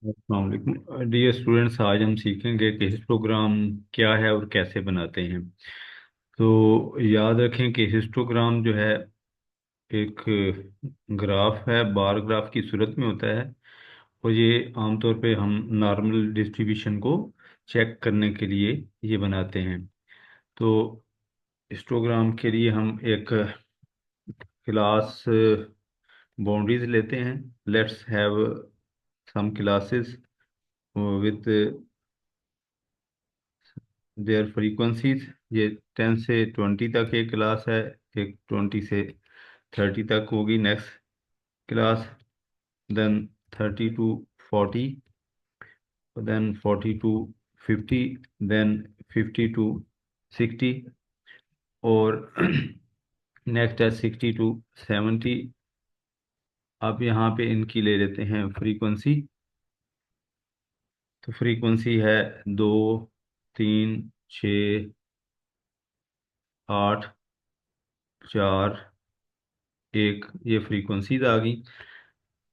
अस्सलाम वालेकुम dear students. आज हम सीखेंगे कि हिस्टोग्राम क्या है और कैसे बनाते हैं। तो याद रखें कि हिस्टोग्राम जो है एक ग्राफ है, बार ग्राफ की सूरत में होता है। और ये आमतौर पे हम नॉर्मल डिस्ट्रीब्यूशन को चेक करने के लिए ये बनाते हैं। तो हिस्टोग्राम के लिए हम एक क्लास बाउंड्रीज लेते हैं। Let's have some classes with their frequencies. ये 10 से 20 तक एक क्लास है, एक 20 से 30 तक होगी next class, then 30 to 40, then 40 to 50, then 50 to 60, और नेक्स्ट है 60 to 70। अब यहाँ पे इनकी ले लेते हैं फ्रीक्वेंसी। तो फ्रीक्वेंसी है 2, 3, 6, 8, 4, 1। ये फ्रीक्वेंसीज आ गई।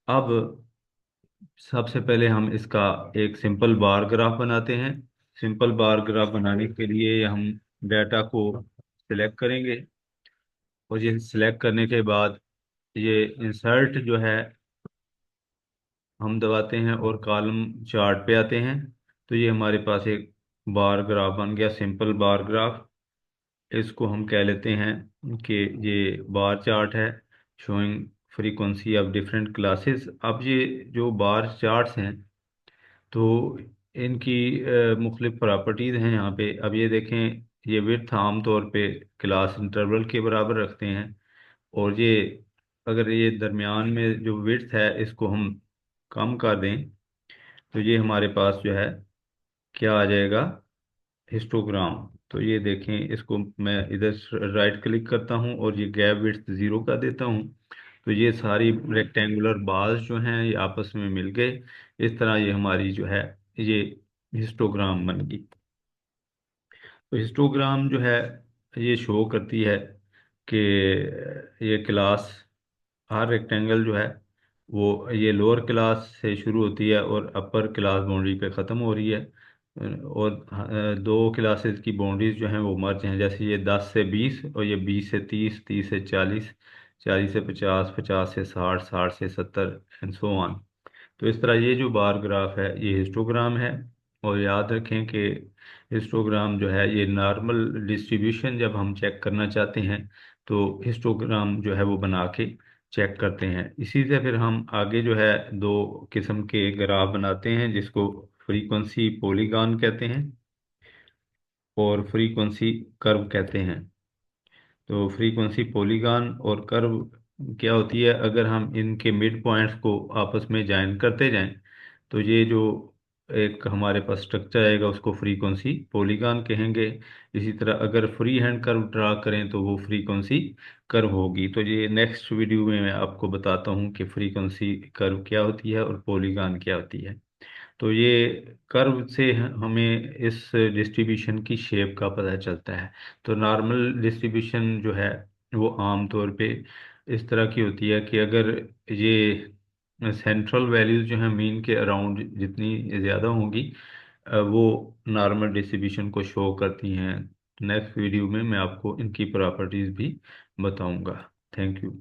अब सबसे पहले हम इसका एक सिंपल बार ग्राफ बनाते हैं। सिंपल बार ग्राफ बनाने के लिए हम डाटा को सिलेक्ट करेंगे, और ये सिलेक्ट करने के बाद ये इंसर्ट जो है हम दबाते हैं और कॉलम चार्ट पे आते हैं। तो ये हमारे पास एक बार ग्राफ बन गया, सिंपल बार ग्राफ। इसको हम कह लेते हैं कि ये बार चार्ट है, showing frequency of different classes. अब ये जो बार चार्ट्स हैं, तो इनकी मुख्तलिफ प्रॉपर्टीज़ हैं यहाँ पे। अब ये देखें, ये विड्थ आम तौर पे क्लास इंटरवल के बराबर रखते हैं। और ये अगर ये दरमियान में जो विड्थ है इसको हम कम कर दें, तो ये हमारे पास जो है क्या आ जाएगा, हिस्टोग्राम। तो ये देखें, इसको मैं इधर राइट क्लिक करता हूँ और ये गैप विड्थ 0 कर देता हूँ। तो ये सारी रेक्टेंगुलर बार्स जो हैं ये आपस में मिल गए। इस तरह ये हमारी जो है ये हिस्टोग्राम बन गई। तो हिस्टोग्राम जो है ये शो करती है कि ये क्लास, हर रेक्टेंगल जो है वो ये लोअर क्लास से शुरू होती है और अपर क्लास बाउंड्री पे ख़त्म हो रही है। और दो क्लासेस की बाउंड्रीज जो हैं वो मर्ज हैं। जैसे ये 10 से 20 और ये 20 से 30, 30 से 40, 40 से 50, 50 से 60, 60 से 70 एंड सो ऑन। तो इस तरह ये जो बार ग्राफ है ये हिस्टोग्राम है। और याद रखें कि हिस्टोग्राम जो है ये नॉर्मल डिस्ट्रीब्यूशन जब हम चेक करना चाहते हैं तो हिस्टोग्राम जो है वो बना के चेक करते हैं। इसी से फिर हम आगे जो है दो किस्म के ग्राफ बनाते हैं, जिसको फ्रीक्वेंसी पॉलीगॉन कहते हैं और फ्रीक्वेंसी कर्व कहते हैं। तो फ्रीक्वेंसी पॉलीगॉन और कर्व क्या होती है, अगर हम इनके मिड पॉइंट्स को आपस में ज्वाइन करते जाएं तो ये जो एक हमारे पास स्ट्रक्चर आएगा उसको फ्रीक्वेंसी पॉलीगॉन कहेंगे। इसी तरह अगर फ्री हैंड कर्व ड्रा करें तो वो फ्रीक्वेंसी कर्व होगी। तो ये नेक्स्ट वीडियो में मैं आपको बताता हूँ कि फ्रीक्वेंसी कर्व क्या होती है और पॉलीगॉन क्या होती है। तो ये कर्व से हमें इस डिस्ट्रीब्यूशन की शेप का पता चलता है। तो नॉर्मल डिस्ट्रीब्यूशन जो है वो आम तौर पे इस तरह की होती है कि अगर ये सेंट्रल वैल्यूज जो है मीन के अराउंड जितनी ज़्यादा होंगी वो नॉर्मल डिस्ट्रीब्यूशन को शो करती हैं। नेक्स्ट वीडियो में मैं आपको इनकी प्रॉपर्टीज भी बताऊंगा। Thank you.